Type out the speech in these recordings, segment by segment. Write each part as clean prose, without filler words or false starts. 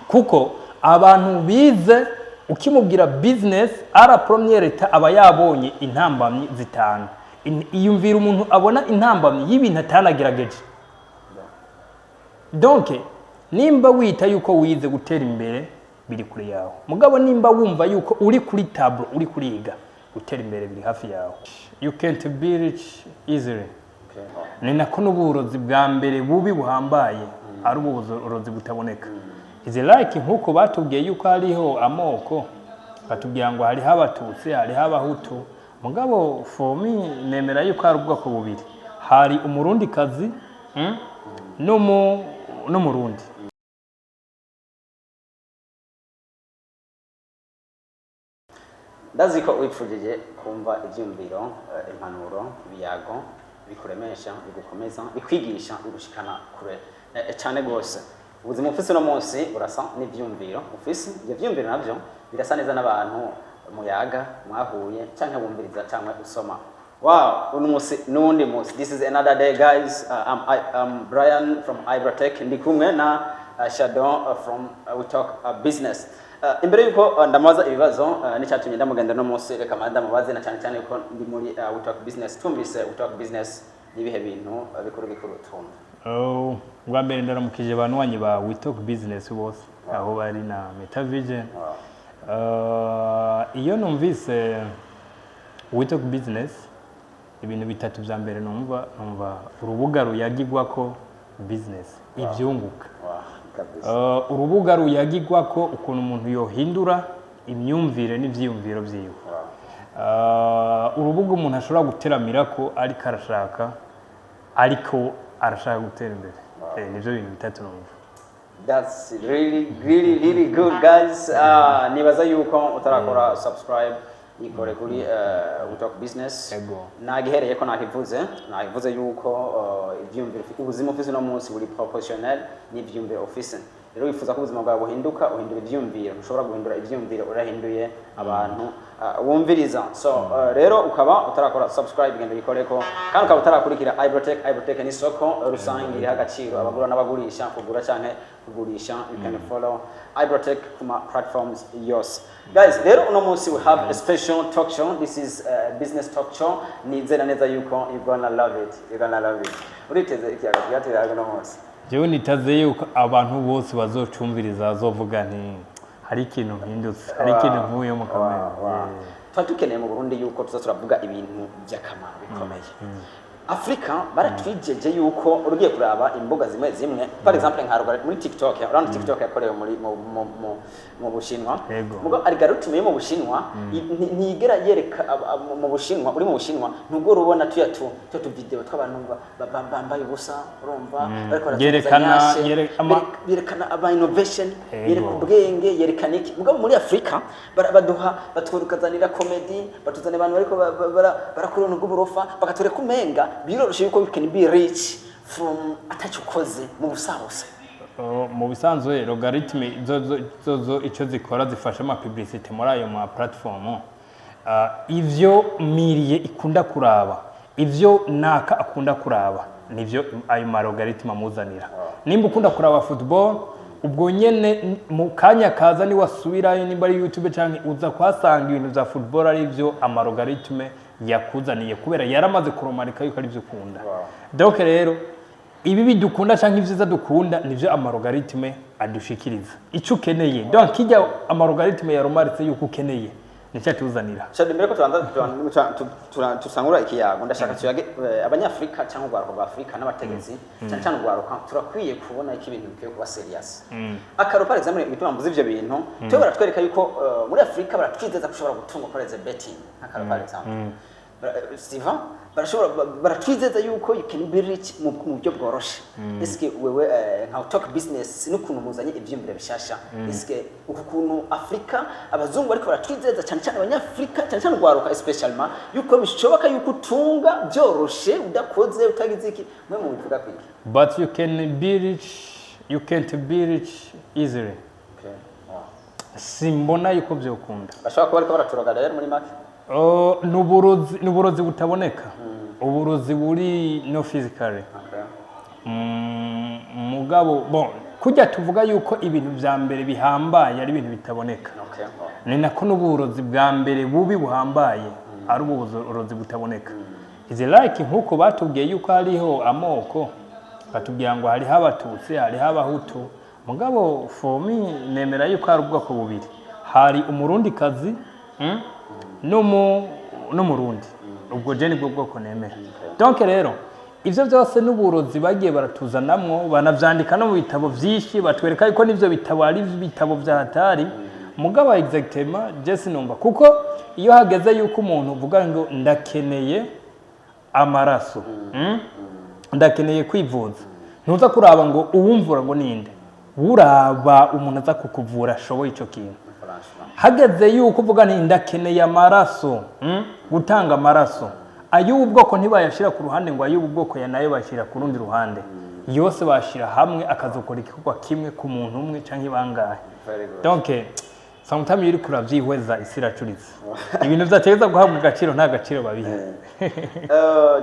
kuko abantu bize ukimubwira business ara première eta aba yabonye intambamyi zitanu. Iyumvira umuntu abona intambamyi y'ibintu atanagerageje. Donc nimba wita yuko wize gutera imbere biri kuri yawe, mugabo nimba wumva yuko uri kuri table uri kuriga gutera imbere biri hafi yawe. You can't be rich easily. Ni nako n'uburozi bwa mbere bubi buhambaye ari uburozi butaboneka. Is like nkuko batubwiye yuko hariho amoko, batubwira ngo hari abatutsi hari abahutu, mugabo for me nemera yuko hari ubwoko bubiri, hari umurundi kazi no murundi. Ndaziko wipfujije kumva ibyumviro, impanuro, biyago bikuremesha, bigukomeza, bikwigisha, bigushikana kure cyane gose. Ubuzima ufise no munsi urasa n'ivyumviro ufise, ibyo vyumviro navyo birasa neza n'abantu muyaga mwahuye canke bumviriza canke usoma. Wow, nundi munsi. This is another day, guys. I'm Brian from Ibratech, ndi kumwe na Shadow from We Talk Business. Imbere yuko ndamaza ibibazo n'icyatumye ndamugenda no munsi, reka manda mubaze na cyane yuko ndi muri We Talk Business. Tumvise We Talk Business nibihe bintu bikuru tumva. Bwa mbere ndaramukije banwanyi ba We Talk Business bose aho bari na Metavision. Iyo numvise We Talk Business ibintu bitatu bya mbere numva urubuga ruyagirwa ko business ibyunguka. Urubuga ruyagirwa ko ukuntu umuntu yohindura imyumvire n'ivyiyumviro byiwe. Urubuga umuntu ashobora guteramira ko ariko arashaka gutera imbere. Nivyo bintu bitatu numva. That's really good, guys. Nibaza yuko utarakora subscribe ikore kuri We Talk Business. Nagihereye ko nakivuze yuko ivyumviro ubuzima ufise no munsi buri proportional n'ivyumviro ufise. Rero wifuza ko ubuzima bwawe buhinduka, uhindura ivyumviro. Ushobora guhindura ivyumviro urahinduye abantu wumviriza. So rero ukaba utarakora subscribe genda bikoreko, kandi ukaba utarakurikira Ibratech ni soko rusange iri hagaciro abagura n'abagurisha, kugura canke kugurisha. You can follow Ibratech kuma platforms yose. Guys, rero uno munsi we have a special talk show. This is a business talk show. Nizera neza yuko you're gonna love it. Uriteze ikiyaga cyateraga no munsi. Jewe nitaze yuko abantu bose bazocumviriza azovuga nti hari ikintu mpindutse, hari ikintu nkuye mu kamera. Twatukeneye mu Burundi yuko turavuga ibintu by'akamaro bikomeye. Afrika baratwijeje yuko urugiye kuraba imboga zimwe for example nka muri TikTok yakorewe mu Bushinwa, mugo arigarutumiye mu Bushinwa ntigera yereka mu Bushinwa, uri mu Bushinwa ntugo rubona tu video tw'abantu bambaye ubusa, urumva bariko yerekana aba innovation, yereka ubwenge, yerekana iki. Mugo muri Afrika batwurukazanira comedy, batuzana abantu bariko barakurona ubw'uburofa, bakatureka umenga biroroshe yuko we can be rich from atachukoze mu busabusa. Mu bisanzwe logarithme zo ico zikora zifasha ama publicity muri ayo ma platform. Ivyo miriye ikunda kuraba, ivyo naka akunda kuraba nivyo ayo ma logarithme amuzanira. Nimba ukunda kuraba football ubwo nyene mu kanya kaza ni wasubirayo, nimba ari YouTube canke uza kwasanga ibintu za football ari byo ama logarithme yakuzaniye kubera yaramaze kuromarika yuko ari byo ukunda. Donc rero ibi bidukunda canke ivyiza dukunda nivyo ama logarithme adushikiriza ico ukeneye. Donc kijya ama logarithme yaromaritse yuko ukeneye nicyo tuzanira. Cyane mbere ko tusangura ikiyago ndashaka tuyage abanyafrika cyangwa urwaruka rwa Afrika n'abategetsi cyane urwaruka turakwiye kubona iki ibintu bikwiye kuba serious. Akaro par exemple bituma mvuze ivyo bintu twe baratwereka yuko muri Afrika baratwizeza kushobora gutunga koreze betting. Akaro par exemple Steven baratwizeza yuko you can be rich mu buryo bworoshe. Eske wewe nka talk business n'ukuntu muzanye ivyumvire bishasha, eske ukuntu Afrika abazungu bariko baratwizeza cyane abanyafrika cyane urwaruka especially yuko bishoboka yuko utunga byoroshe udakoze utagize iki mwe mu bivuga kwiki. But you can be rich, you can't be rich easily. Simbona yuko byokunda. Bashaka ko bariko baraturaga rero muri make. Nuburozi butaboneka. Uburozi buri no physically. Mugabo bon kujya tuvuga yuko ibintu vya mbere bihambaye ari ibintu bitaboneka Okay. ni nako n'uburozi bwa mbere bubi buhambaye ari uburozi butaboneka izi like nkuko batubwiye yuko hariho amoko batubwira ngo hariho abatutsi hariho abahutu mugabo fomi nemera yuko hari ubwoko bubiri hari umurundi kazi n'umurundi ubwo je nibwo bwoko nemera donc rero ivyo byose n'uburozi bagiye baratuzanamwo banavyandika no mu bitabo vyinshi batwereka yuko nivyo bitabo ari bitabo vya hatari mugabo exactement je sinumva kuko iyo hageze yuko umuntu uvuga ngo ndakeneye amaraso ndakeneye kwivuza ntuza kuraba ngo uwumvura ngo ninde uraba umuntu aza kukuvura ashoboye ico kintu hageze yuko uvuga nti ndakeneye amaraso gutanga amaraso ay'ubu bwoko ntibayashira ku ruhande ngo ay'ubu bwoko nayo bashyira ku rundi ruhande yose bashira hamwe akazokora igikorwa kimwe ku muntu umwe canke bangahe donc sometimes yuri kuravyihweza isi iracuritse ibintu vyategeza guhabwa agaciro nta gaciro babiha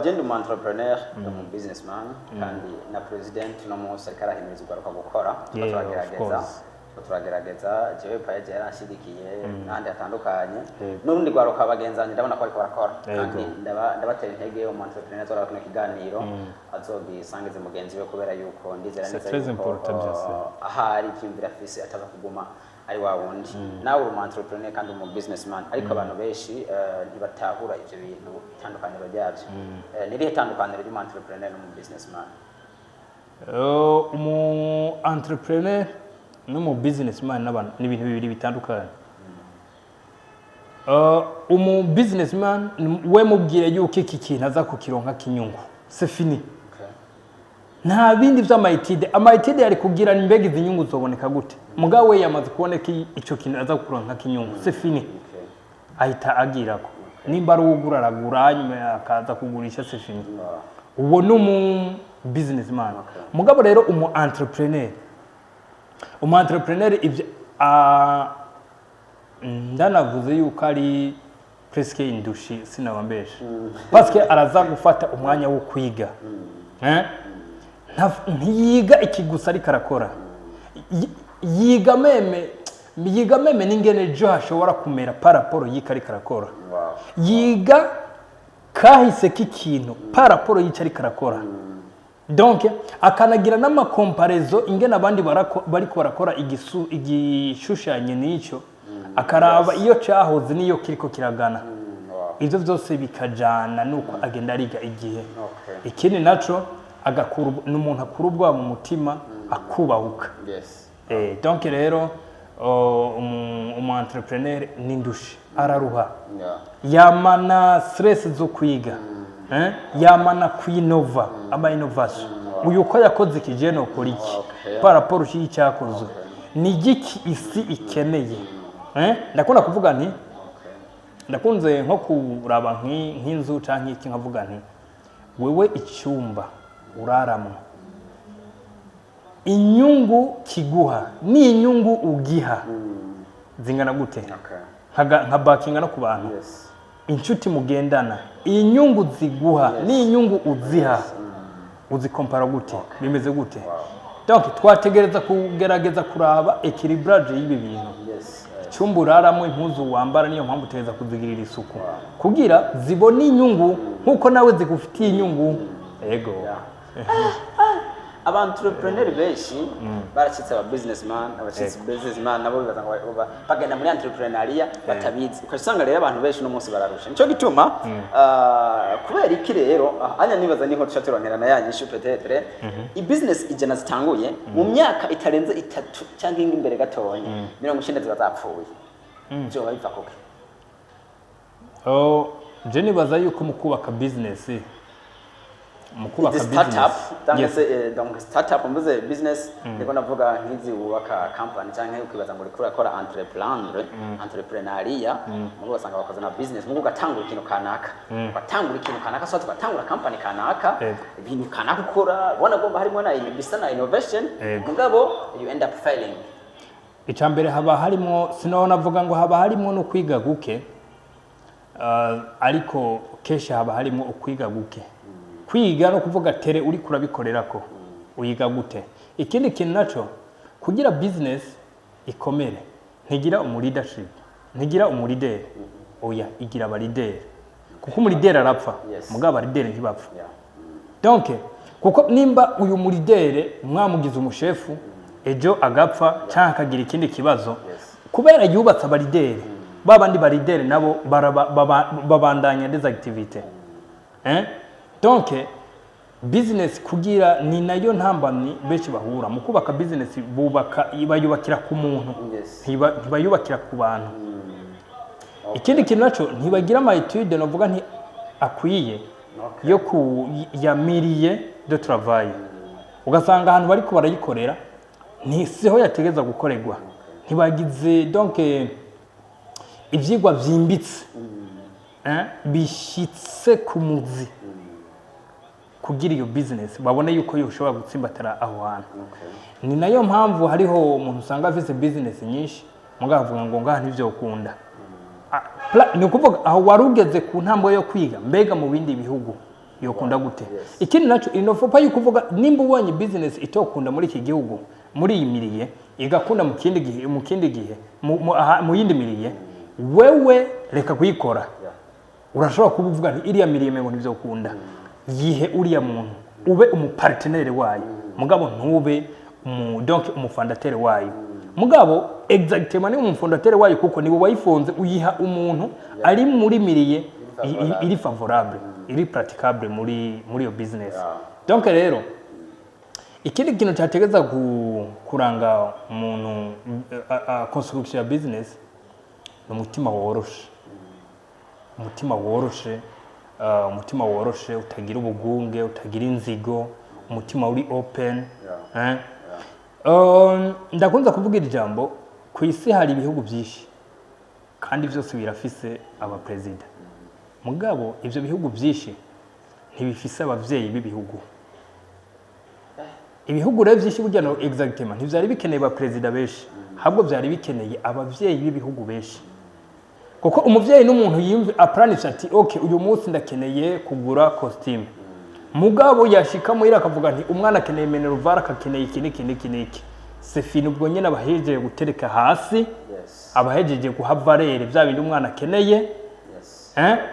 je ndi entrepreneur ndi mu businessman kandi na president no munsi ariko arahimiriza ugaruka gukora turagerageza jewe paye yarashigikiye n'andi atandukanye n'urundi rwaruka bagenzanye ndabona ko ariko barakora kandi ndabatera intege mu entrepreneur zora kuno kiganiro azogisangize mugenzi we kubera yuko ndizera neza yuko ahari kimvira fisi ataza kuguma ari wa wundi nawe uri entrepreneur kandi mu businessman ariko abantu benshi ntibatahura ivyo bintu itandukaniro ryavyo nirihe tandukaniro ry'umu entrepreneur no mu businessman umu entrepreneur no mu businessman n'abantu ni ibintu bibiri bitandukanye umu businessman we mubwire yuko iki kintu aza kukironka kinyungu c'est fini nta bindi vy'amayitide amayitide yari kugira ni mbega izi nyungu zoboneka gute mugabo we yamaze kuboneka ico kintu aza kuronka kinyungu c'est fini ahita agirako nimba ari ugura aragura nyuma akaza kugurisha c'est fini uwo ni umu businessman mugabo rero umu entrepreneur ivyo ndanavuze yuko ari presque indushi sinabambesha parce que araza gufata umwanya wo kwiga ntiyiga iki gusa ariko arakora yiga meme n'ingene ejo hashobora kumera paraporo y'iko ariko arakora yiga kahise k'ikintu paraporo y'icyo ariko arakora donc akanagira n'amakomparezo ingene abandi bariko barakora igishushanyo n'icyo akaraba iyo cyahoze niyo kiriko kiragana ivyo vyose bikajana nuko agenda ariga igihe ikindi naco agakura n'umuntu akura ubwa mu mutima akubahuka donc rero umu entrepreneur n'indushi araruha yamana stress zo kwiga yamana kwinova ama innovation uyu ko yakoze kijeno kuri iki paraporo y'icyakozwe ni giki isi ikeneye ndakunda kuvuga nti ndakunze nko kuraba nk'inzu canke iki nkavuga nti wewe icyumba uraramo inyungu kiguha ni inyungu ugiha zingana gute nka bakinga no ku bantu inshuti mugendana iyi nyungu ziguha ni inyungu uziha uzikompara gute bimeze gute donc twategereza kugerageza kuraba equilibrage y'ibi bintu icyumba uraramo impuzu wambara niyo mpamvu utegereza kuzigirira isuku kugira zibone inyungu nkuko nawe zigufitiye inyungu ego abantrepreneur benshi baracitse aba businessman abacitse businessman nabo bagenda muri entrepreneuria batabizi ukasanga rero abantu benshi no munsi bararusha nico gituma kubera iki rero anya nibaza niho tushaturonkerana yanyishu peut-être i business ijana zitanguye mu myaka itarenze 3 cyangwa imbere gatonye 90 zibazapfuye byo babiva koke je nibaza yuko mu kubaka business donc startup mbuze business ndiko navuga nkizi wubaka company cyangwa ukibaza ngo urikora kora entrepreneuria mugo basanga bakoze na business mugo gatangura ikintu kanaka so tugatangura company kanaka ibintu kanaka ukora ubona ko harimo na bisana innovation mugabo you end up failing icambere haba harimo sinona navuga ngo haba harimo no kwiga guke ariko kesha haba harimo ukwiga guke kwiga no kuvuga tere uri kurabikorera ko uyiga gute ikindi kintu naco kugira business ikomere ntigira leadership ntigira leader oya igira aba leader kuko leader arapfa mugabo leader ntibapfa donc kuko nimba uyu leader mwamugize umushefu ejo agapfa cyangwa akagira ikindi kibazo kubera yubatse aba leader babandi ba leader nabo babandanya des activités donc business kugira ni nayo ntambamye benshi bahura mu kubaka business bayubakira ku muntu ntibayubakira ku bantu ikindi kintu naco ntibagira ama étude novuga nti akwiye yo ya milieu de travail ugasanga ahantu bariko barayikorera siho yategeza gukorerwa ntibagize donc ivyigwa vyimbitse bishitse ku muzi kugira iyo business babone yuko yoshobora gutsimbatara aho hantu ni nayo mpamvu hariho umuntu usanga afise business nyinshi mugavuga ngo ngaha ntivyo ukunda ni ukuvuga aho warugeze ku ntambwe yo kwiga mbega mu bindi bihugu yokunda gute ikindi naco inofopa yukuvuga nimba ubonye business itokunda muri iki gihugu muri iyi miliye igakunda mu kindi gihe mu yindi miliye wewe reka kuyikora urashobora kuvuga nti iriya miliye ngo ntivyo ukunda yihe uriya muntu ube umupartenere wayo mugabo ntube donc umufondateur wayo mugabo exactement ni umufondateur wayo kuko niwe wayifonze uyiha umuntu ari muri miliye iri favorable iri praticable muri iyo business donc rero ikindi kintu cyategeza kuranga umuntu construction ya business umutima woroshe umutima woroshe utagira ubugunge utagira inzigo umutima uri open ndakunze kuvuga ijambo ku isi hari ibihugu byinshi kandi byose birafise aba president mugabo ivyo bihugu byinshi ntibifise abavyeyi b'ibihugu ibihugu rero byinshi burya no exactement ntivyari bikeneye ba president benshi habwo byari bikeneye abavyeyi b'ibihugu benshi kuko umuvyeyi n'umuntu yimve aplanisha ati okay uyu munsi ndakeneye kugura costume mugabo yashika muhira akavuga nti umwana akeneye minerval akakeneye iki c'est fini ubwo nyene abahejeje gutereka hasi abahejeje guhavarere bya bindi umwana akeneye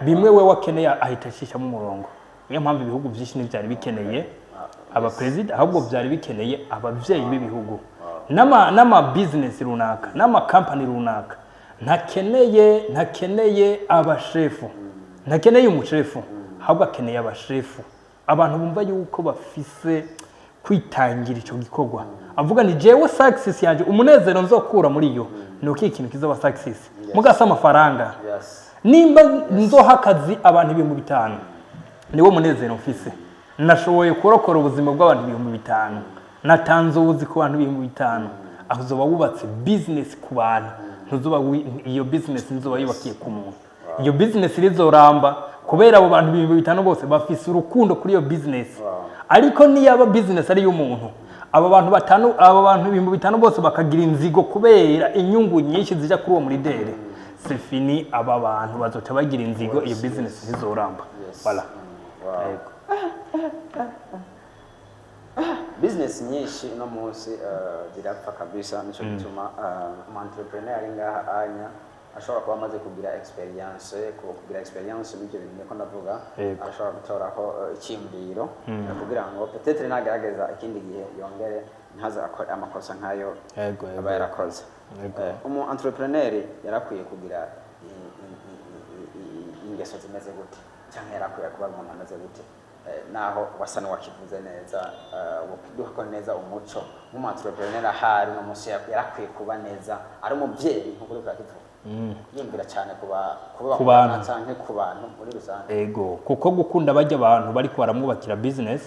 bimwe we wakeneye ahita ashisha mu murongo niyo mpamvu ibihugu byinshi ntibyari bikeneye aba president ahubwo byari bikeneye abavyeyi b'ibihugu n'ama business runaka n'ama company runaka ntakeneye abashefu ntakeneye umushefu ahubwo akeneye abashefu abantu bumva yuko bafise kwitangira ico gikorwa avuga ni jewe success yanje umunezero nzokura muri yo nuko ikintu kizoba success mugasa amafaranga nimba nzoha akazi abantu 500 niwo munezero mfise nashoboye kurokora ubuzima bw'abantu 500 natanze ubuzi ku bantu 500 aho uzoba wubatse business ku bantu ntuzoba iyo business nzoba yubakiye ku muntu iyo business rizoramba kubera abo bantu 500 bose bafise urukundo kuri iyo business ariko ni yaba business ari y'umuntu aba bantu 500 bose bakagira inzigo kubera inyungu nyinshi zija kuri uwo muri dere c'est fini aba bantu bazoca bagira inzigo iyo business ntizoramba voilà business nyinshi no munsi zirapfa kabisa nico gituma entrepreneur ari ngaha anya ashobora kuba amaze kugira experience n'ibyo bintu ko ndavuga ashobora gutoraho ikimbiro kugira ngo peut-être nagerageza ikindi gihe yongere ntaza akora amakosa nkayo aba yarakoze umu entrepreneur yarakwiye kugira ingeso zimeze gute cyangwa yarakwiye kuba umuntu ameze gute naho wasa n'uwakivuze neza duko neza umuco mu entrepreneur ahari no munsi yarakwiye kuba neza ari umuvyeyi nkuko turakivuga yumvira cyane kuba cyane ku bantu muri rusange ego kuko gukunda bajya abantu bari ko baramwubakira business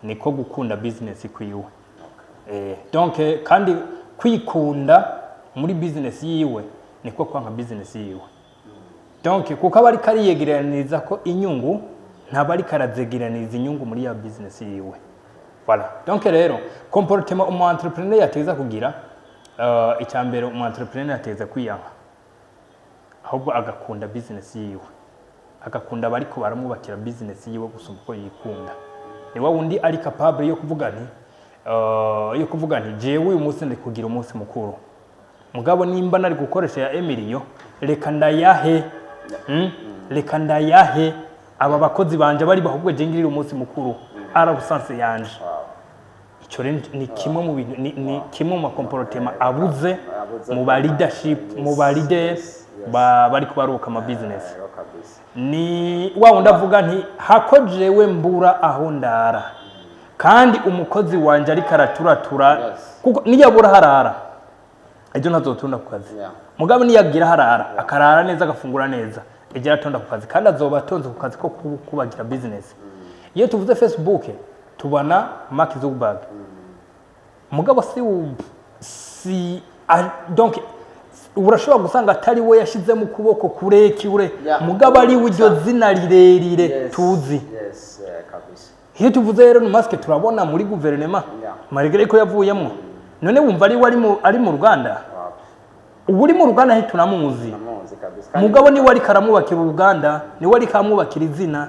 niko gukunda business kwiwe donc kandi kwikunda muri business yiwe niko kwanga business yiwe donc kuko abari kariyegeraniza ko inyungu ntabari karazegeraniza inyungu muri ya business yiwe voilà donc rero comportement umu entrepreneur yateza kugira icyambere umu entrepreneur yateza kwiyanga ahubwo agakunda business yiwe agakunda bari ko baramwubakira business yiwe gusumba uko yikunda ni wa wundi ari capable yo kuvuga nti yo kuvuga nti jewe uyu munsi ndi kugira umunsi mukuru mugabo nimba nari gukoresha ya Emilio reka ndayahe reka ndayahe aba bakozi banje bari bahubwe je ngirira umunsi mukuru arabusanse yanje icyo ni kimwe mu bintu ni kimwe mu makomporotema abuze mu ba leadership mu ba leaders bari kubaruka ama business ni wa wundi avuga nti hako jewe mbura aho ndara kandi umukozi wanje ari karaturatura kuko niyabura harara ejo ntazotunda ku kazi mugabo niyagira harara akarara neza agafungura neza ejo aratonda ku kazi kandi azoba atonze ku kazi ko kubagira business iyo tuvuze Facebook tubana Mark Zuckerberg mugabo si donc urashobora gusanga atari we yashize mu kuboko kurekure mugabo ari iryo zina rirerire tuzi iyo tuvuze rero ni Musk turabona muri guverinoma marigere ko yavuyemo none wumva ari mu Rwanda ubu uri mu Rwanda he tunamuzi mugabo ni wari karamubakira Uganda ni wari kamubakira izina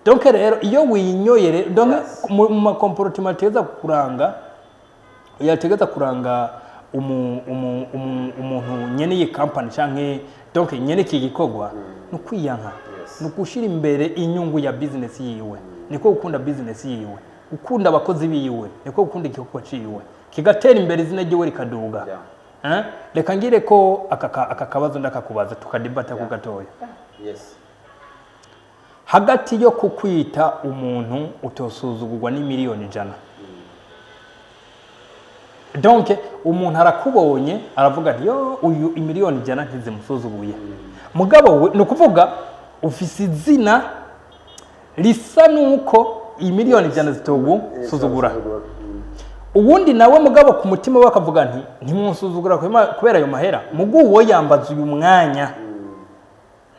donc rero iyo winyoye donc mu makomporotema teza kuranga yategeza kuranga umuntu nyeneye company canke donc nyene iki gikorwa no kwiyanka no gushira imbere inyungu ya business yiwe niko gukunda business yiwe ukunda abakozi biwe niko gukunda igikorwa ciwe kigatera imbere izina ryiwe rikaduga reka ngire ko aka kabazo ndakakubaza tukadibata ku gatoya hagati yo kukwita umuntu utosuzugurwa ni miliyoni 100 donc umuntu arakubonye aravuga nti yo uyu imiliyoni 100 ntizimusuzuguye mugabo we no kuvuga ufise izina risa nuko imiliyoni 100 zitogusuzugura ubundi nawe mugabo ku mutima bakavuga nti ntimusuzugura kubera ayo mahera muguwo yambaza uyu mwanya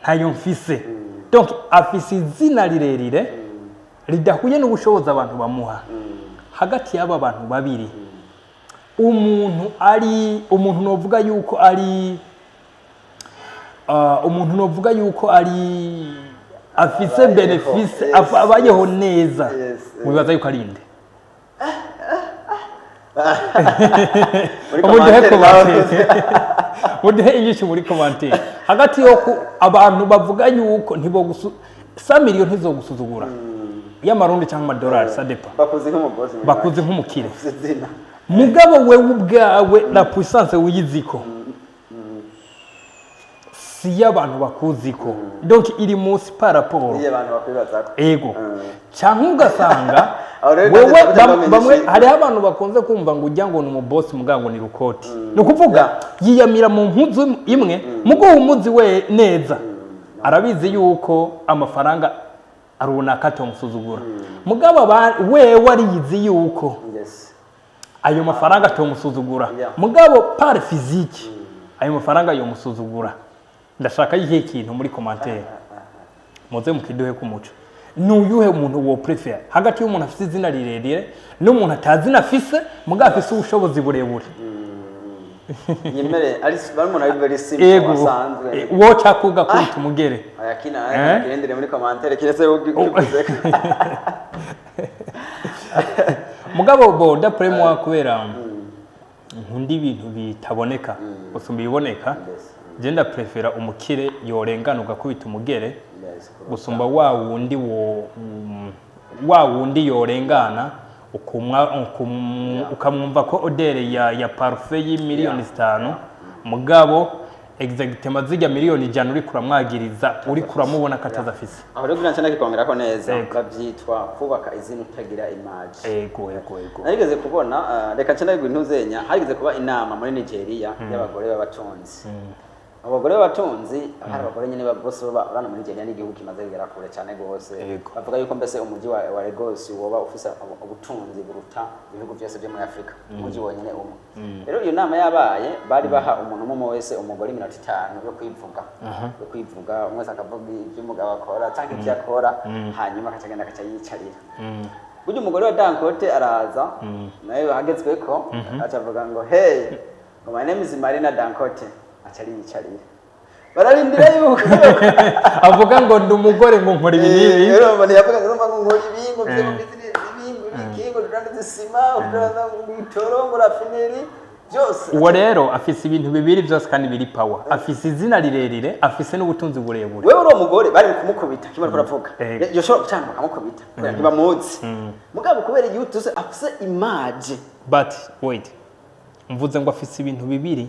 ntayo mfise donc afise izina rirerire ridahuye n'ubushobozi abantu bamuha hagati y'aba bantu babiri umuntu novuga yuko ari afise benefice abayeho neza mubibaza yuko ari inde muduhe inyinshi muri commentaire hagati yo abantu bavuga yuko sa miliyoni ntizogusuzugura y'amarundi cyangwa amadolari ça dépend bakuze nk'umukire mugabo wewe ubwawe la puissance wiyiziko si y'abantu bakuziko donc iri munsi par rapport ego cyangwa ugasanga wewe bamwe hari abantu bakunze kumva ngo ujya ngo ni umuboss mugango ni rukoti no kuvuga yiyamira mu mpuzu imwe mugo umuzi we neza arabizi yuko amafaranga arunaka tomusuzugura mugabo wewe ariyizi yuko ayo mafaranga tomusuzugura mugabo par physique ayo mafaranga yo musuzugura ndashaka yihe ikintu muri commentaire muze mukiduhe ku muco nuyuhe umuntu wo prefer hagati y'umuntu afite izina rirerire n'umuntu atazina afise mugabo afise ubushobozi burebure nyemere ari barimo na very simple asanzwe wo cakuga kwita umugere ayakina kirendere muri commentaire kirese ugize mugabo bo d'après moi kubera nkundi ibintu bitaboneka usumba iboneka genda prefera umukire yorenganuka kubita umugere gusumba wa wundi yorengana ukamwumva ko odere ya parfait y'imiliyoni 5 mugabo exactement zijya miliyoni 100 uri kuramwagiriza uri kuramubona katazafise aho rero gwanca nakikongera ko neza bavyitwa kubaka izina utagira image ego narigeze kubona reka nca nabigwintuzenya harigeze kuba inama muri Nigeria y'abagore b'abatunzi abagore b'abatunzi hari abagore nyene babose bana muri Nigeria n'igihugu kimaze kugera kure cyane gose bavuga yuko mbese umujyi wa Lagos woba ufise ubutunzi buruta ibihugu byose byo muri Afrika umujyi wonyene umwe rero iyo nama yabaye bari baha umuntu umwe wese umugore 5 yo kwivuga umwe akavuga ibyo umugabo akora cyangwa ibyo akora hanyuma akagenda akayicarira buryo umugore wa Dangote araza nawe hagezweko acavuga ngo hey my name is Marina Dangote yicarira bararindira yuko avuga ngo ndi umugore ngo nkora ibi rero bani yavuga ngo nkora ibingo byo business ibingo ikingo kudandaza isima kudandaza ibitoro muri rafineri byose uwo rero afise ibintu bibiri byose kandi biri power afise izina rirerire afise n'ubutunzi burebure wewe uri umugore bari kumukubita kimwe kuravuga yoshobora gucana bakamukubita kugira ngo bamuzi mugabo kubera YouTube afise image but wait mvuze ngo afise ibintu bibiri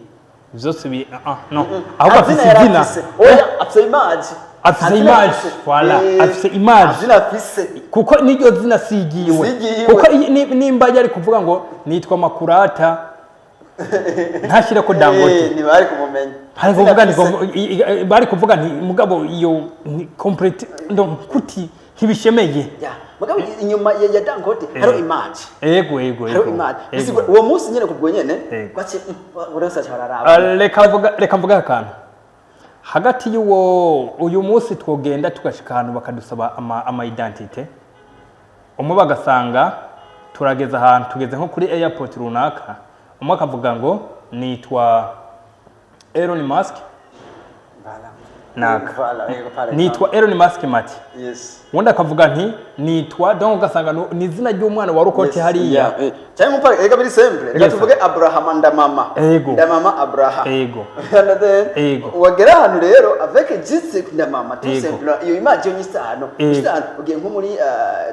byose bi no ahubwo afise izina oya afise image afise image voilà afise image izina afise kuko niryo zina sigiwe kuko nimba yari kuvuga ngo nitwa Makurata ntashire ko Dangote ni bari kumumenya bari kuvuga nti mugabo iyo complete ndo kuti ntibishemeye mugabo inyuma ya Dangote haro image ego haro image uwo munsi nyene kubwo nyene kwace urasa cyararaba reka mvuga akantu hagati y'uwo uyu munsi twogenda tugashika ahantu bakadusaba ama identité umwe bagasanga turageza ahantu tugeze nko kuri airport runaka umwe akavuga ngo nitwa Elon Musk nitwa Elon Musk Mati wenda akavuga nti nitwa donc ugasanga ni izina ry'umwana wa Rukote hariya cyangwa mpaka reka biri simple reka tuvuge Abraham ndamama Abraham wagera hano rero avec juste ndamama tout simple iyo image yo nyisano ugiye nko muri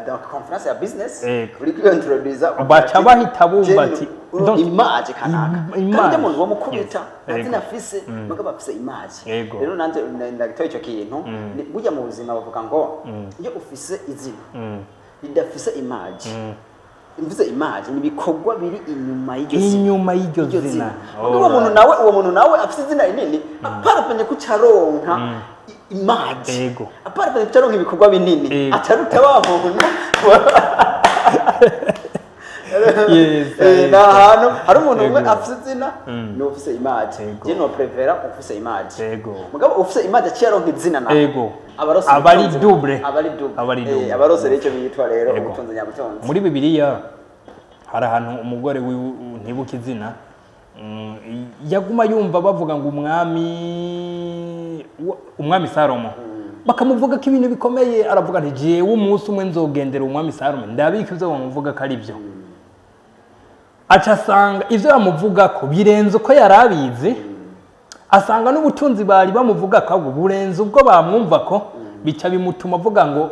donc conference ya business uri kwintroduce bacha bahita bumva ati image kanaka kandi umuntu wo mukubita azina afise mugabo afise image rero nanje ndagitoye icyo kintu burya mu buzima bavuga ngo iyo ufise izina ridafise image imvuze image nibikorwa biri inyuma y'iryo zina uwo muntu nawe afise izina rinini aparapenye ku caronka image aparapenye ku caronka ibikorwa binini ataruta wa muntu na hano hari umuntu umwe afise izina no ufise image je no prefera ufise image mugabo ufise image cyaronka izina na abari double abarose rero bitwa rero ubutunzi nyabutunzi muri Bibiliya hari ahantu umugore ntibuka izina yaguma yumva bavuga ngo umwami Salomo bakamuvuga ko ibintu bikomeye aravuga nti jewe umunsi umwe nzogendera umwami Salomo ndabika ivyo bamuvuga ko ari byo acasanga ivyo bamuvuga ko birenze uko yarabize asanga n'ubutunzi bari bamuvuga ko ahubwo burenze ubwo bamwumva ko bica bimutuma avuga ngo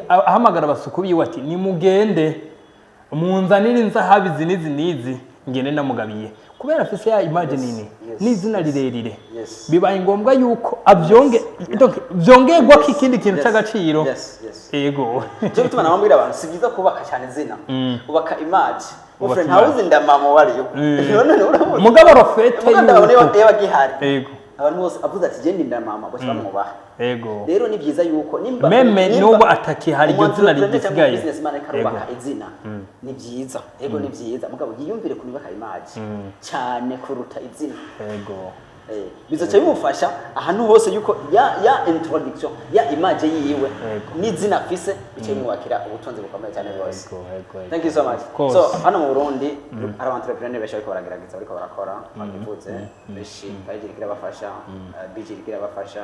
ahamagara abasuku biwe ati nimugende munzanire inzahabu nizi ngene namugabiye kubera afise ya image nini n'izina rirerire bibaye ngombwa yuko vyongerwa ko ikindi kintu cy'agaciro yego cyo bituma namubwira abantu si byiza kubaka cyane izina ubaka image ufre ntawuzi ndamama wariyo mugabo rofete y'abagihari yego abantu bose avuze ati je ndamama bose bamubaha yego rero ni byiza yuko nimba meme nubo ataki hari iryo zina rigisigaye businessman karubaka izina ni byiza yego ni byiza mugabo yiyumvire kunibaka image cyane kuruta izina yego bizoca bimufasha ahantu hose yuko ya introduction ya image yiwe n'izina afise bice bimwakira ubutunzi bukomeye cyane rwose. Thank you so much. So hano mu Burundi ari entrepreneur benshi ariko baragerageza ariko barakora babivuze benshi bagira bafasha bigira bafasha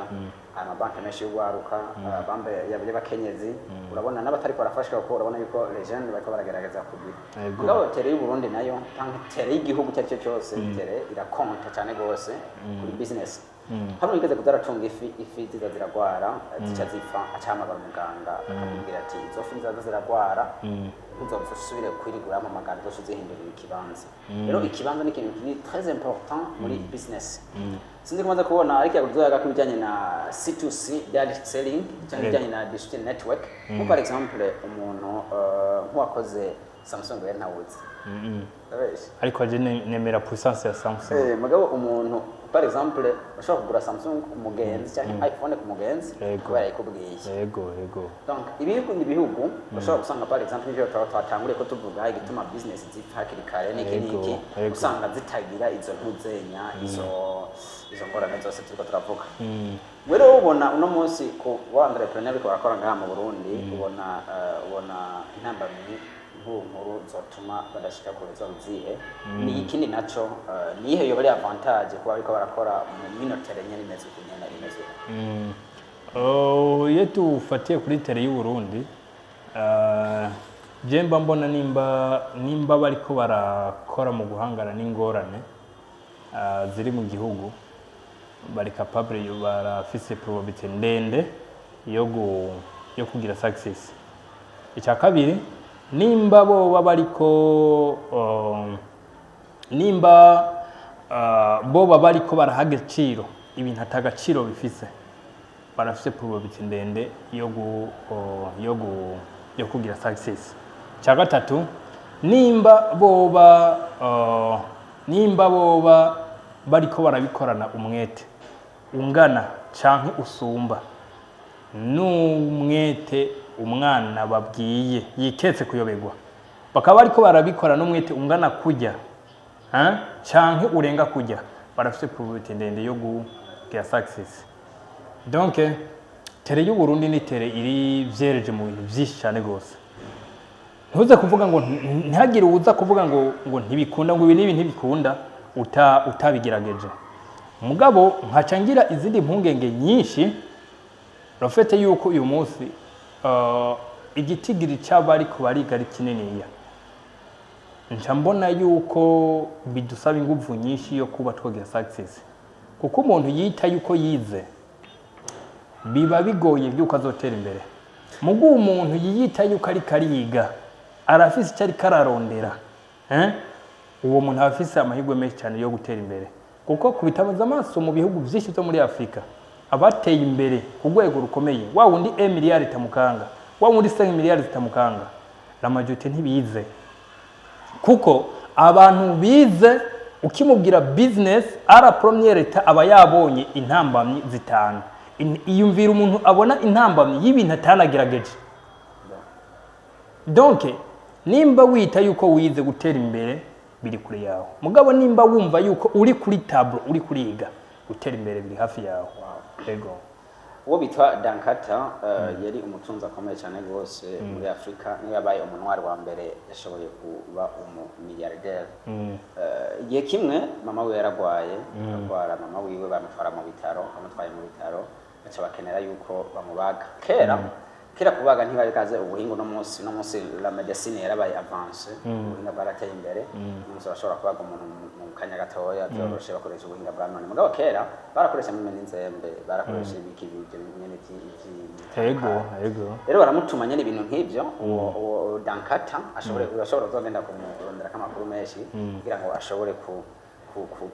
amabanki menshi y'ugwaruka bambe yabye bakenyezi urabona n'abatari barafashwa kuko urabona yuko legend bariko baragerageza kugira ngabo tere y'u Burundi nayo tanke tere y'igihugu cyacyo cyose tere irakonta cyane gose kuri business hano igeze kudaratunga ifi ziragwara zica zipfa acamagara umuganga akamubwira ati izo fi ziragwara uzosubire kwirigura mu magara zose zihindurira ikibanza rero ikibanza ni ikintu kiri très important muri business sinzi kumaze kubona ariko yaguzoyaga ku bijyanye na C2C direct selling cyangwa bijyanye na digital network nko par exemple umuntu nk'uwakoze Samsung yari ntawuzi ariko je nemera puissance ya Samsung mugabo umuntu par exemple ushobora kugura Samsung umugenzi cyangwa iPhone ku mugenzi kubera ikubwiye yego donc ibihugu ushobora gusanga par exemple n'ibyo twatanguriye ko tuvuga igituma business zipfa hakiri kare n'iki usanga zitagira izo ntuzenya izo ngorane zose turiko turavuga rero ubona uno munsi ku wa entrepreneur ariko barakora ngaha mu Burundi ubona intambamyi nkuru zotuma badashika ku bizozihe ni ikindi naco nihe yo bari avantage kuba ariko barakora mu minotere nyene imeze kunyana imeze yetu ufatiye kuri tere y'u Burundi jemba mbona nimba bariko barakora mu guhangana n'ingorane ziri mu gihugu bari capable barafise probability ndende yo kugira success. Icya kabiri nimba bo bariko bo bariko baraha agaciro ibintu atagaciro bifise barafise probability ndende yo kugira success. Icya gatatu nimba boba bariko barabikorana umwete ungana canke usumba n'umwete umwana babwiye yiketse kuyoberwa, bakaba bariko barabikora n'umwete ungana kujya canke urenga kujya, barafise probability ndende yo kugira success. Donc tere y'u Burundi ni tere iri vyereje mu bintu byinshi cyane gose. Ntuze kuvuga ngo ntihagire uza kuvuga ngo ntibikunda, ngo ibi nibi ntibikunda utabigerageje. Mugabo nkacangira izindi mpungenge nyinshi rofete yuko uyu munsi igitigiri cy'abari kubariga ari kininiya. Nca mbona yuko bidusaba ingufu nyinshi yo kuba twogira success, kuko umuntu yita yuko yize biba bigoye byuko azotera imbere. Mugu umuntu yiyita yuko ari kariga arafise cyari kararondera uwo muntu afise amahirwe menshi cyane yo gutera imbere, kuko kubitabaza amaso mu bihugu byinshi byo muri Afrika abateye imbere ku rwego rukomeye, wa wundi 1 miliyari itamukanga, wa wundi 5 miliyari zitamukanga, la majorité ntibize. Kuko abantu bize ukimubwira business ara première état aba yabonye intambamyi zitanu. Iyumvira umuntu abona intambamyi y'ibintu atanagerageje. Donc nimba wita yuko wize gutera imbere biri kure yawe, mugabo nimba wumva yuko uri kuri table uri kuriga gutera imbere biri hafi yawe. Ego uwo bitwa Dankata yari umutunzi akomeye cyane rwose muri Afrika, niwe yabaye umunwari wa mbere yashoboye kuba umumiliyarderi. Igihe kimwe mama we yaragwaye, arwara mama wiwe bamutwara mu bitaro, baca bakenera yuko bamubaga. Kera kubaga ntibari kaze ubuhingo no munsi la medicine yarabaye avance, ubuhinga bwarateye imbere, umuntu bashobora kubaga umuntu mu kanya gatoya byoroshe bakoresha ubuhinga bwa none. Mugabo kera barakoresha mu n'inzembe, barakoresha ibiki ibyo nyene ego rero baramutuma nyene ibintu nk'ivyo. Uwo Dankata ashobora kuzogenda kumurondera kamakuru menshi kugira ngo ashobore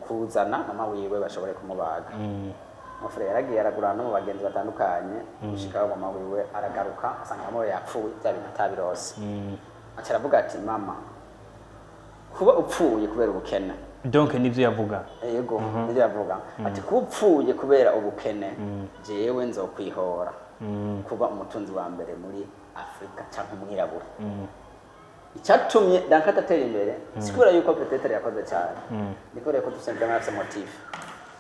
kuzana mama wiwe bashobore kumubaga. Mufure yaragiye aragurana no mu bagenzi batandukanye, gushika mama wiwe aragaruka asanga mama yapfuye bya bintu atabirose. Aca aravuga ati mama kuba upfuye kubera ubukene. Donc nivyo yavuga. Yego nivyo yavuga. Ati kuba upfuye kubera ubukene jewe nzokwihora kuba umutunzi wa mbere muri Afrika cyangwa umwirabura. Icyatumye Dankata atera imbere sikura yuko peut-être yakoze cyane, niko reko dusenga n'afise motif.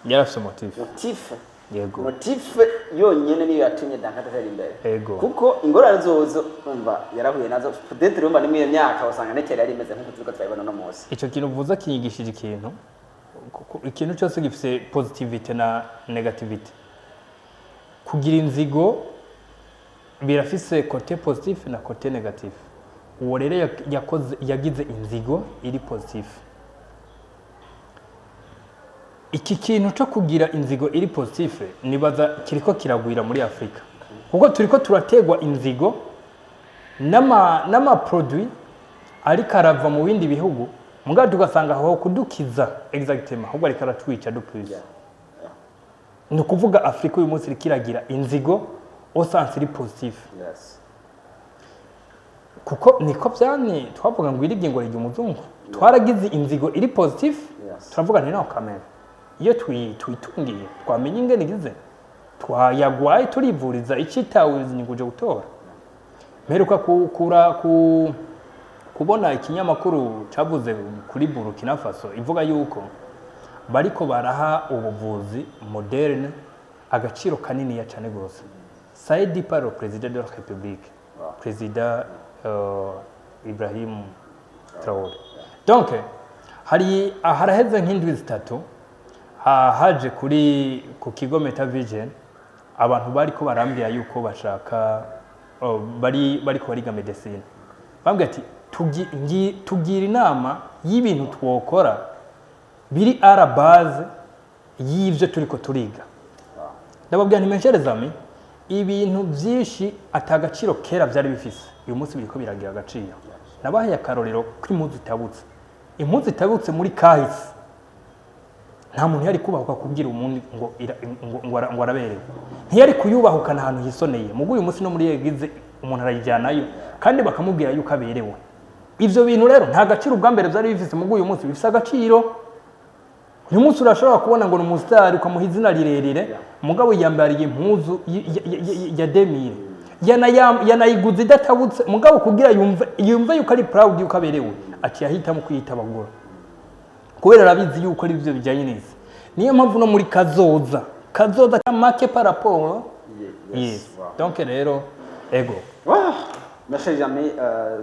Yarafise motif. Yego. Motif yonyene niyo yatumye Dankata atera imbere. Ego. Kuko ingorane zozo umva yarahuye nazo peut-être rumba nimwe myaka usanga netera yari imeze nk'uko turiko turabibona no munsi. Ico kintu uvuza kinyigishije ikintu cyose gifise positivity na negativity. Kugira inzigo birafise côté positif na côté négatif. Uwo rero yagize inzigo iri positif. Iki kintu cyo kugira inzigo iri positif nibaza kiriko kiragwira muri Afrika, kuko turiko turategwa inzigo n'ama produit ari karava mu bindi bihugu, mugabo tugasanga aho kudukiza exactement ahubwo ari karatwica plus. Ni kuvuga Afrika uyu munsi rikiragira inzigo au sens iri positif. Kuko niko byane twavuga ngo irige ngo rige umuzungu, twaragize inzigo iri positif, turavuga nti no kamera iyo twitungiye twamenye ingene gize twayagwaye turivuriza icitawizi nyinguje gutora. Mperuka kubona ikinyamakuru cavuze kuri Burkina Faso ivuga yuko bariko baraha ubuvuzi moderne agaciro kanini ya cyane gose. Saidi Paro, président de la République, président Ibrahim Traoré. Donc haraheze nk'indwi zitatu haje ku kigo Metavision abantu bariko barambira yuko bashaka bariko bariga medicine. bambwira ati tugira inama y'ibintu twokora biri ara base y'ivyo turiko turiga. Ndababwira nti mesherezami ibintu byinshi atagaciro kera byari bifise uyu munsi biriko biragira agaciro. Nabahaye akarorero kw'impuzu itabutse. Impuzu itabutse muri kahise nta muntu yari kubahuka kubwira umuntu ngo araberewe, ntiyari kuyubahukana ahantu hisoneye. Mugo uyu munsi no muri yegize umuntu arayijyanayo kandi bakamubwira yuko aberewe. Ivyo bintu rero nta gaciro ubwa mbere byari bifise, mugo uyu munsi bifise agaciro. Uyu munsi urashobora kubona ngo n'umustar ukamuha izina rirerire, mugabo yambariye impuzu ya demire yanayiguze idatabutse, mugabo kugira yumve yuko ari proud yuko aberewe ati yahitamo kwiyita abagura kubera arabizi yuko ari byo bijyanye neza. Niyo mpamvu no muri kazoza make par rapport. Yes. Donc rero ego Mes chers amis,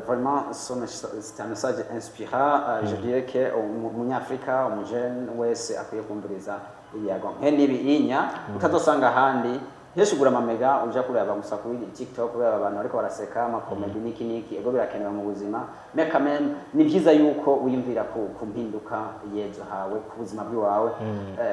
vraiment, c'est un message inspirant. Je dirais que umunyafrika umujene wese akwiye kumviriza ibiyago nk'ibi inya utazosanga ahandi. Yeshugura amamega uja kureba gusa kuri TikTok kureba abantu ariko baraseka amakomedi niki ego birakenewe mu buzima. Mais quand même ni byiza yuko wiyumvira ku mpinduka yejo hawe ku buzima bwawe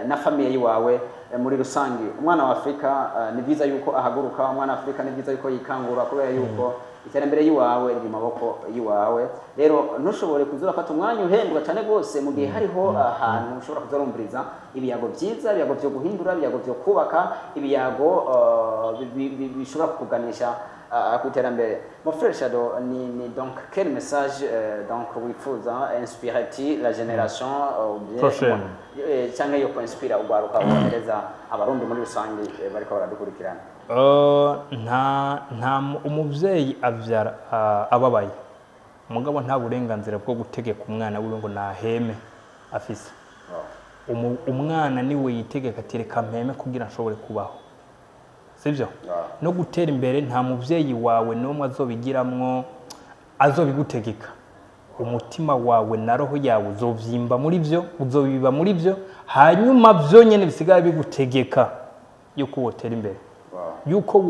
na famille yiwawe muri rusangi. Umwana wa Afrika ni byiza yuko ahaguruka, umwana wa Afrika ni byiza yuko yikangura kubera yuko iterambere yiwawe riri maboko yiwawe. Rero ntushobore kuzura fata umwanya uhenduka cyane gose mu gihe hariho ahantu ushobora kuzarumviriza ibiyago byiza, ibiyago byo guhindura, ibiyago byo kubaka, ibiyago bishobora kuganisha ku iterambere. Mon frère Shadow, ni donc quel message donc wifuza inspirer la génération prochaine cyangwa yo inspire ugwaruka wohereza abarundi muri rusange bariko baradukurikirana? Nta umuvyeyi avyara ababaye, mugabo nta burenganzira bwo gutegeka umwana wiwe ngo naheme afise. Umwana niwe yitegeka ati reka mpeme kugira nshobore kubaho, sivyo? No gutera imbere nta muvyeyi wawe nomwe azobigiramwo azobigutegeka. Umutima wawe na roho yawe uzovyimba muri byo, uzobiba muri byo, hanyuma byo nyene bisigaye bigutegeka yuko wotera imbere, yuko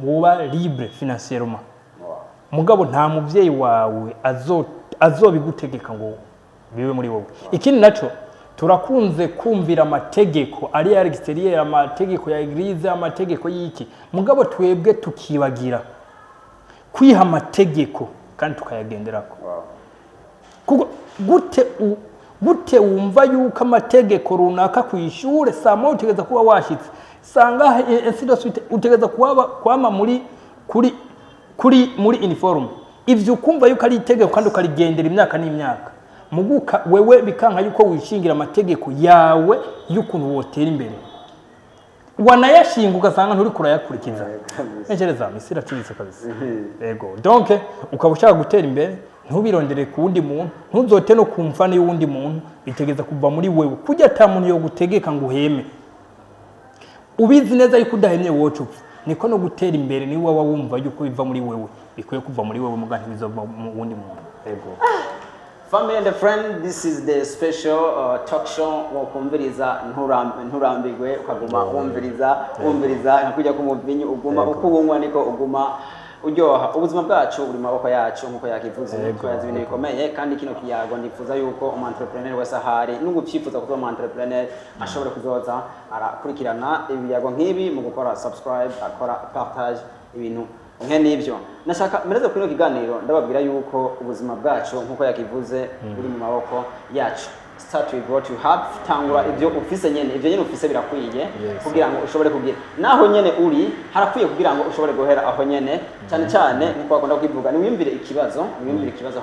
woba libre financièrement. Mugabo nta muvyeyi wawe azobigutegeka ngo bibe muri wowe. Ikindi naco turakunze kumvira amategeko ari ya exterieur, amategeko ya eglise, amategeko y'iki, mugabo twebwe tukibagira kwiha amategeko kandi tukayagenderako. Kuko gute wumva yuko amategeko runaka kwishure samo utegeza kuba washitse sanga insido suite utegeza kwama muri uniform, ivyo ukumva yuko ari itegeko kandi ukarigendera imyaka n'imyaka, muguka wewe bikanka yuko wishingira amategeko yawe y'ukuntu wotera imbere, wanayashinga ugasanga nturi kurayakurikiza. Ntekereza misira cubise kabisa. Ego donc ukabushaka gutera imbere ntubirondere ku wundi muntu, ntuzote no kumfana y'uwundi muntu, bitegeza kuva muri wewe kujya ata muntu yo gutegeka ngo uheme. Ubizi neza yuko udahemye wocu niko no gutera imbere ni wowe wumva yuko biva muri wewe, bikwiye kuva muri wewe muganti bizova mu wundi muntu. Ego family and friend, this is the special talk show wokumviriza nturambigwe ukaguma wumviriza nkakujya kumubinyi uguma ukubunywa niko uguma uryoha. Ubuzima bwacu buri maboko yacu nkuko yakivuze, twazi ibintu bikomeye kandi kino kiyago ndifuza yuko umu entrepreneur wese ahari n'ugupfifuza kuba umu entrepreneur ashobora kuzoza arakurikirana ibiyago nk'ibi mu gukora subscribe, akora partage ibintu nibyo. Nashaka mereze kuri kiganiro ndababwira yuko ubuzima bwacu nkuko yakivuze buri mu maboko yacu. Start with what you have, tangura ibyo ufise nyene, ibyo nyene ufise birakwiye kugira ngo ushobore kugira naho nyene uri harakwiye kugira ngo ushobore guhera aho nyene. Cyane cyane niko bakunda kwivuga ni wimvire ikibazo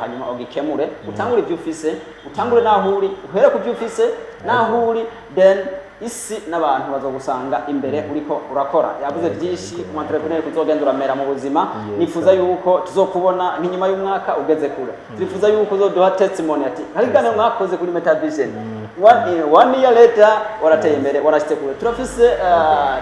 hanyuma ugikemure, utangure ibyo ufise, utangure naho uri, uhere ku byo ufise naho uri, then isi n'abantu bazogusanga imbere uriko urakora. Yavuze byinshi ku entrepreneur kuzogenda uramera mu buzima. Nifuza yuko tuzokubona nk'inyuma y'umwaka ugeze kure. Turifuza yuko uzoduha testimony ati hari gane mwakoze kuri Meta Vision one year later warateye imbere warashitse kure. Turafise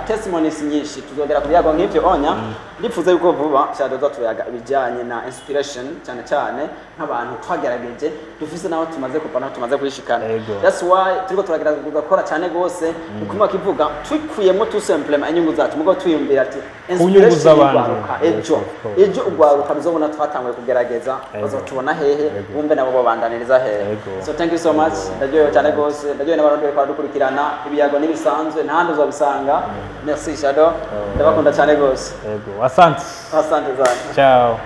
testimonies nyinshi tuzogera kubiyago nk'ivyo onya. Ndifuza yuko vuba cyadoza tuyaga ibijyanye na inspiration cyane cyane nk'abantu twagerageje dufise naho tumaze kupana tumaze kwishikana. That's why turiko turagerageza gukora cyane gose ukuma kivuga twikuyemo tout simplement inyungu zacu mugo twiyumvira ati kunyunguza abantu ejo ugwaruka bizobona twatanguye kugerageza bazotubona hehe bumve nabo babandaniriza hehe. So thank you so much. Ndajyoye cyane gose ndajyoye n'abantu bari kwadukurikirana ibiyago nibisanzwe ntahandi uzabisanga. Merci Shadow ndabakunda cyane gose. Asante. Asante sana. Ciao.